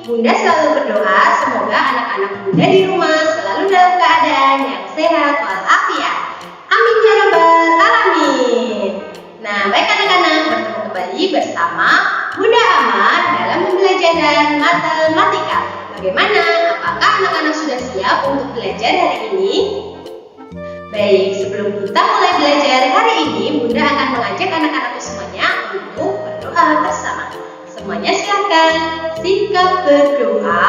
Bunda selalu berdoa semoga anak-anak Bunda di rumah selalu dalam keadaan yang sehat walafiat. Amin ya rabbal alamin. Nah, baik anak-anak, bertemu kembali bersama Bunda Amal dalam pembelajaran matematika. Bagaimana? Apakah anak-anak sudah siap untuk belajar hari ini? Baik, sebelum kita mulai belajar hari ini, Bunda akan mengajak anak-anakku semuanya untuk berdoa bersama. Semuanya silakan sikap berdoa.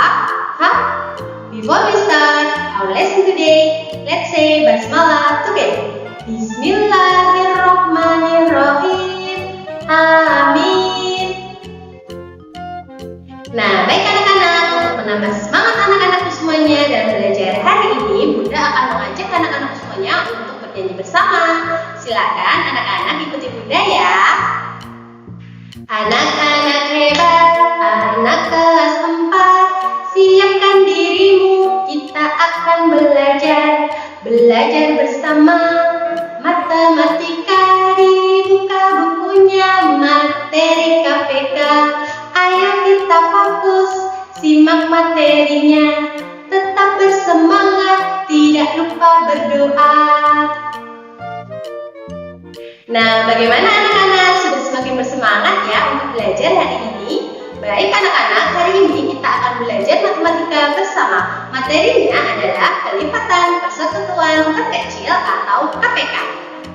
Before we start our lesson today, let's say basmalah together. Bismillahirrahmanirrahim. Amin. Nah, baik anak-anak, untuk menambah semangat anak-anakku semuanya dalam belajar hari ini, Bunda akan mengajak anak-anakku semuanya untuk bernyanyi bersama. Silakan anak-anak ikuti Bunda ya. Anak-anak hebat, anak kelas 4, siapkan dirimu, kita akan belajar. Belajar bersama, matematika dibuka bukunya, materi KPK. Ayo kita fokus, simak materinya, tetap bersemangat, tidak lupa berdoa. Nah, bagaimana anak-anak? Sudah semakin bersemangat ya untuk belajar hari ini? Baik anak-anak, hari ini kita akan belajar matematika bersama. Materinya adalah kelipatan persekutuan terkecil atau KPK.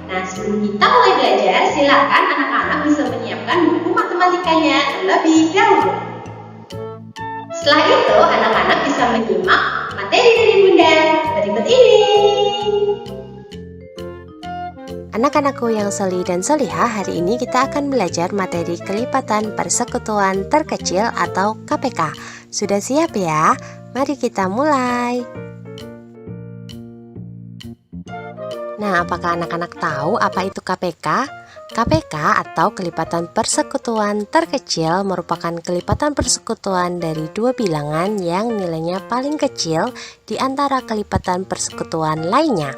Nah, sebelum kita mulai belajar, silakan anak-anak bisa menyiapkan buku matematikanya terlebih dahulu. Setelah itu, anak-anak bisa menyimak materi dari Bunda berikut ini. Anak-anakku yang solih dan solihah, hari ini kita akan belajar materi kelipatan persekutuan terkecil atau KPK. Sudah siap ya? Mari kita mulai. Nah, apakah anak-anak tahu apa itu KPK? KPK atau kelipatan persekutuan terkecil merupakan kelipatan persekutuan dari dua bilangan yang nilainya paling kecil di antara kelipatan persekutuan lainnya.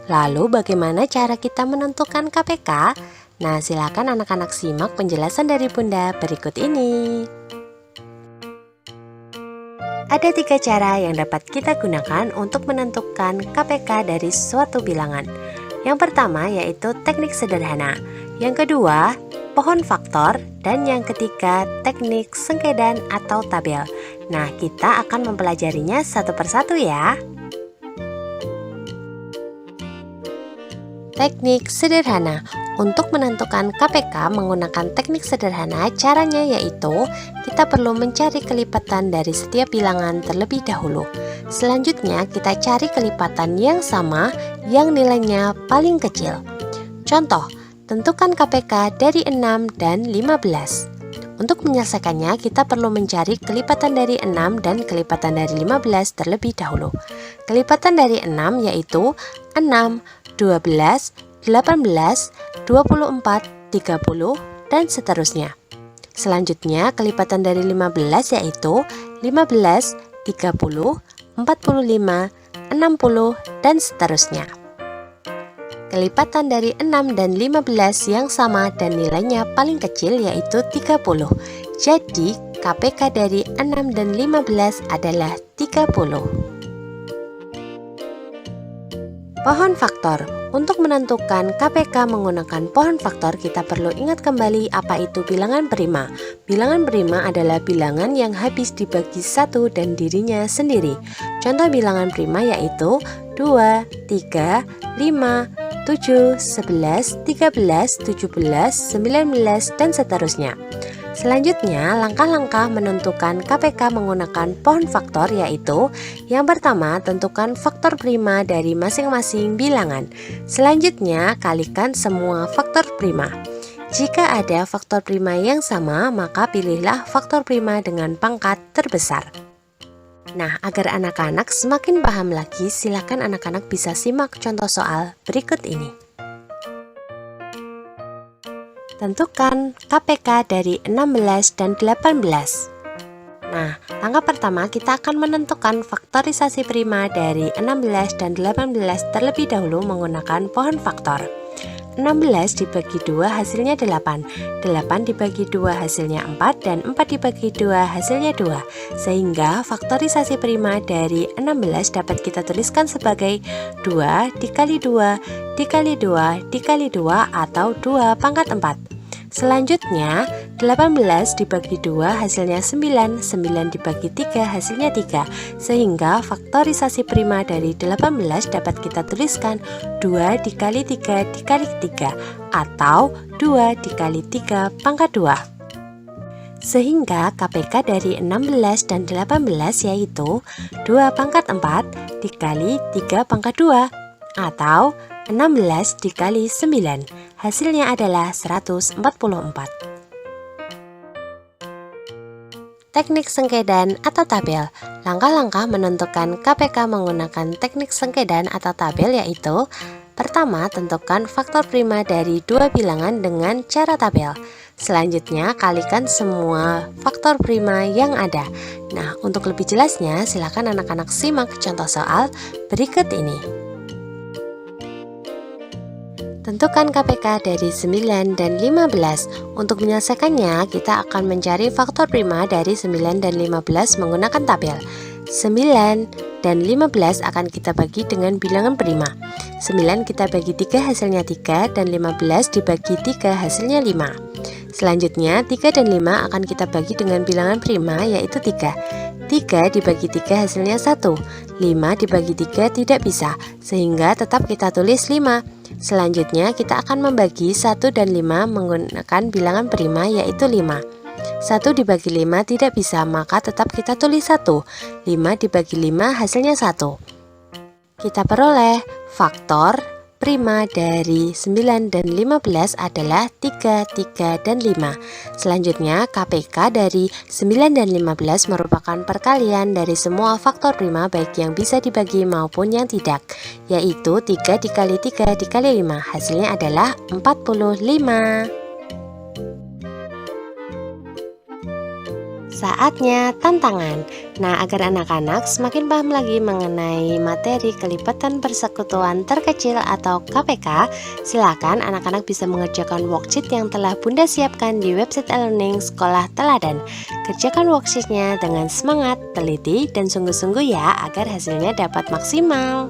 Lalu bagaimana cara kita menentukan KPK? Nah, silakan anak-anak simak penjelasan dari Bunda berikut ini. Ada 3 cara yang dapat kita gunakan untuk menentukan KPK dari suatu bilangan. Yang pertama yaitu teknik sederhana, yang kedua pohon faktor, dan yang ketiga teknik sengkedan atau tabel. Nah, kita akan mempelajarinya satu persatu ya. Teknik sederhana. Untuk menentukan KPK menggunakan teknik sederhana, caranya yaitu kita perlu mencari kelipatan dari setiap bilangan terlebih dahulu. Selanjutnya kita cari kelipatan yang sama yang nilainya paling kecil. Contoh, tentukan KPK dari 6 dan 15. Untuk menyelesaikannya kita perlu mencari kelipatan dari 6 dan kelipatan dari 15 terlebih dahulu. Kelipatan dari 6 yaitu 6, 12, 18, 24, 30, dan seterusnya. Selanjutnya kelipatan dari 15 yaitu 15, 30, 45, 60, dan seterusnya. Kelipatan dari 6 dan 15 yang sama dan nilainya paling kecil yaitu 30. Jadi KPK dari 6 dan 15 adalah 30. Pohon faktor. Untuk menentukan KPK menggunakan pohon faktor, kita perlu ingat kembali apa itu bilangan prima. Bilangan prima adalah bilangan yang habis dibagi 1 dan dirinya sendiri. Contoh bilangan prima yaitu 2, 3, 5, 7, 11, 13, 17, 19, dan seterusnya. Selanjutnya, langkah-langkah menentukan KPK menggunakan pohon faktor yaitu yang pertama, tentukan faktor prima dari masing-masing bilangan. Selanjutnya, kalikan semua faktor prima. Jika ada faktor prima yang sama, maka pilihlah faktor prima dengan pangkat terbesar. Nah, agar anak-anak semakin paham lagi, silakan anak-anak bisa simak contoh soal berikut ini. Tentukan KPK dari 16 dan 18. Nah, langkah pertama kita akan menentukan faktorisasi prima dari 16 dan 18 terlebih dahulu menggunakan pohon faktor. 16 dibagi 2 hasilnya 8, 8 dibagi 2 hasilnya 4, dan 4 dibagi 2 hasilnya 2. Sehingga faktorisasi prima dari 16 dapat kita tuliskan sebagai 2 dikali 2 dikali 2 dikali 2 atau 2 pangkat 4. Selanjutnya 18 dibagi 2 hasilnya 9, 9 dibagi 3 hasilnya 3. Sehingga faktorisasi prima dari 18 dapat kita tuliskan 2 dikali 3 dikali 3 atau 2 dikali 3 pangkat 2. Sehingga KPK dari 16 dan 18 yaitu 2 pangkat 4 dikali 3 pangkat 2 atau 16 dikali 9. Hasilnya adalah 144. Teknik sengkedan atau tabel. Langkah-langkah menentukan KPK menggunakan teknik sengkedan atau tabel yaitu: pertama, tentukan faktor prima dari dua bilangan dengan cara tabel. Selanjutnya, kalikan semua faktor prima yang ada. Nah, untuk lebih jelasnya, silakan anak-anak simak contoh soal berikut ini. Tentukan KPK dari 9 dan 15. Untuk menyelesaikannya, kita akan mencari faktor prima dari 9 dan 15 menggunakan tabel. 9 dan 15 akan kita bagi dengan bilangan prima. 9 kita bagi 3 hasilnya 3, dan 15 dibagi 3 hasilnya 5. Selanjutnya 3 dan 5 akan kita bagi dengan bilangan prima yaitu 3. 3 dibagi 3 hasilnya 1. 5 dibagi 3 tidak bisa, sehingga tetap kita tulis 5. Selanjutnya kita akan membagi 1 dan 5 menggunakan bilangan prima yaitu 5. 1 dibagi 5 tidak bisa, maka tetap kita tulis 1. 5 dibagi 5 hasilnya 1. Kita peroleh faktor prima dari 9 dan 15 adalah 3, 3, dan 5. Selanjutnya KPK dari 9 dan 15 merupakan perkalian dari semua faktor prima baik yang bisa dibagi maupun yang tidak, yaitu 3 dikali 3 dikali 5. Hasilnya adalah 45. Saatnya tantangan. Nah, agar anak-anak semakin paham lagi mengenai materi kelipatan persekutuan terkecil atau KPK, silakan anak-anak bisa mengerjakan worksheet yang telah Bunda siapkan di website e-learning Sekolah Teladan. Kerjakan worksheetnya dengan semangat, teliti, dan sungguh-sungguh ya, agar hasilnya dapat maksimal.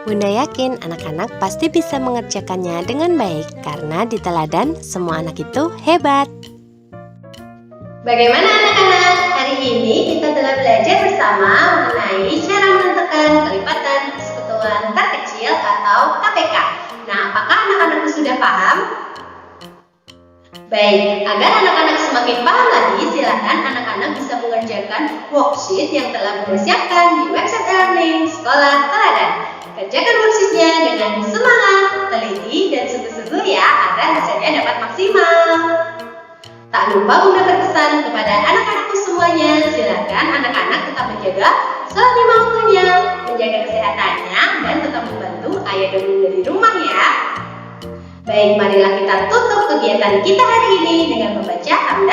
Bunda yakin anak-anak pasti bisa mengerjakannya dengan baik, karena di Teladan semua anak itu hebat. Bagaimana anak-anak? Hari ini kita telah belajar bersama mengenai cara menentukan kelipatan persekutuan terkecil atau KPK. Nah, apakah anak-anak sudah paham? Baik, agar anak-anak semakin paham lagi, silakan anak-anak bisa mengerjakan worksheet yang telah Bunda siapkan di website e-learning Sekolah Teladan. Kerjakan worksheetnya dengan semangat, teliti, dan sungguh-sungguh ya, agar hasilnya dapat maksimal. Tak lupa Bunda berpesan kepada anak-anakku semuanya, silakan anak-anak tetap menjaga sholat lima waktunya, menjaga kesehatannya, dan tetap membantu ayah dan bunda di rumah ya. Baik, marilah kita tutup kegiatan kita hari ini dengan membaca hamdalah